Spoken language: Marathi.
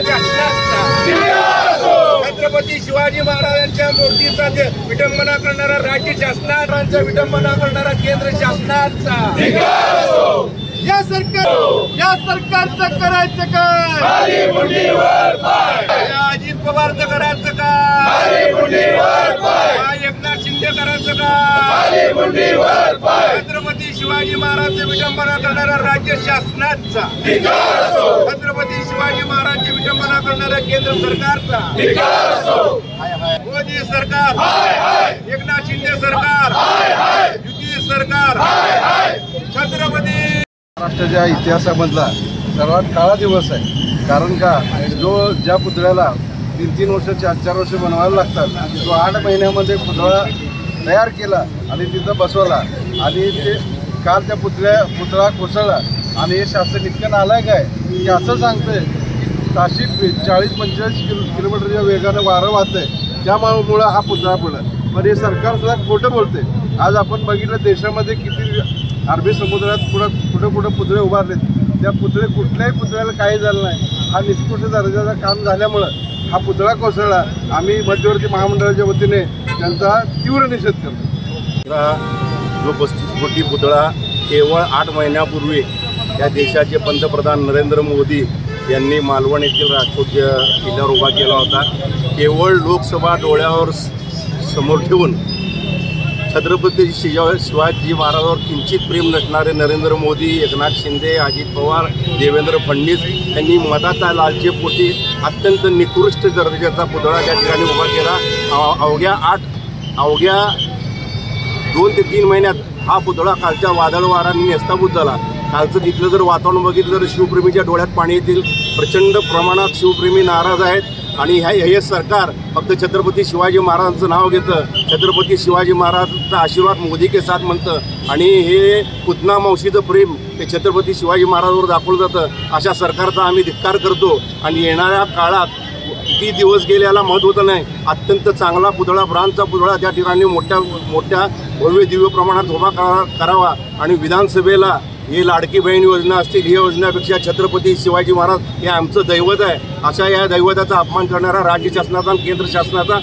शासनाचा, छत्रपती शिवाजी महाराजांच्या मूर्तीचा विटंबना करणारा राज्य शासनाचा, विटंबना करणारा केंद्र शासनाचा या सरकारचं करायचं काय? अजित पवारचं करायचं काय? एकनाथ शिंदे करायचं काय? छत्रपती शिवाजी महाराजांची विटंबना करणारा राज्य शासनाचा, छत्रपती शिवाजी महाराजांची विटंबना करणारा केंद्र सरकारचा, मोदी सरकार, एकनाथ शिंदे सरकार, युती सरकार, छत्रपती महाराष्ट्राच्या इतिहासामधला सर्वात काळा दिवस आहे। कारण का ज्या पुतळ्याला 3-3 वर्ष 4-4 वर्ष बनवायला लागतात, तो 8 महिन्यामध्ये पुतळा तयार केला आणि तिथं बसवला आणि ते काल त्या पुतळा कोसळला। आणि हे शासन इतकं नालायक आहे की असं सांगतंय की ताशी 40-45 किलोमीटरच्या वेगानं वारं वाहतंय, त्यामुळं हा पुतळा पडला। पण हे सरकार सुद्धा खोटं बोलते। आज आपण बघितलं देशामध्ये किती अरबी समुद्रात कुठं पुतळे उभारलेत, त्या कुठल्याही पुतळ्याला काही झालं नाही। हा निष्कृष्ट दर्जाचं काम झाल्यामुळं हा पुतळा कोसळला। आम्ही मध्यवर्ती महामंडळाच्या वतीने त्यांचा तीव्र निषेध करतो। जो 35 कोटी पुतळा केवळ 8 महिन्यापूर्वी या देशाचे पंतप्रधान नरेंद्र मोदी यांनी मालवण येथील राजकोट किल्ल्यावर उभा केला होता, केवळ लोकसभा डोळ्यावर समोर ठेवून छत्रपती शिवाजी महाराजांवर किंचित प्रेम नसणारे नरेंद्र मोदी, एकनाथ शिंदे, अजित पवार, देवेंद्र फडणवीस यांनी मताच्या लालचेपोटी अत्यंत निकृष्ट दर्जाचा पुतळा त्या ठिकाणी उभा केला। अवघ्या 2 ते 3 महिन्यात हा पुतळा कालच्या वादळ वारांनी नेस्ताभूत झाला। कालचं तिथलं जर वातावरण बघितलं तर शिवप्रेमीच्या डोळ्यात पाणी येतील। प्रचंड प्रमाणात शिवप्रेमी नाराज आहेत आणि हे सरकार फक्त छत्रपती शिवाजी महाराजांचं नाव घेतं, छत्रपती शिवाजी महाराजांचा आशीर्वाद मोदी के साथ म्हणतं आणि हे पुतना मावशीचं प्रेम ते छत्रपती शिवाजी महाराजांवर दाखवलं जातं। अशा सरकारचा आम्ही धिक्कार करतो आणि येणाऱ्या काळात किती दिवस गेले याला महत्त्व नाही, अत्यंत चांगला पुतळा, ब्रांजचा पुतळा त्या ठिकाणी मोठ्या भव्य दिव्य प्रमाणात उभा करावा आणि विधानसभेला ही लाडकी बहीण योजना असतील, ही योजनेपेक्षा छत्रपती शिवाजी महाराज हे आमचं दैवत आहे, अशा या दैवताचा अपमान करणारा राज्य शासनाचा आणि केंद्र शासनाचा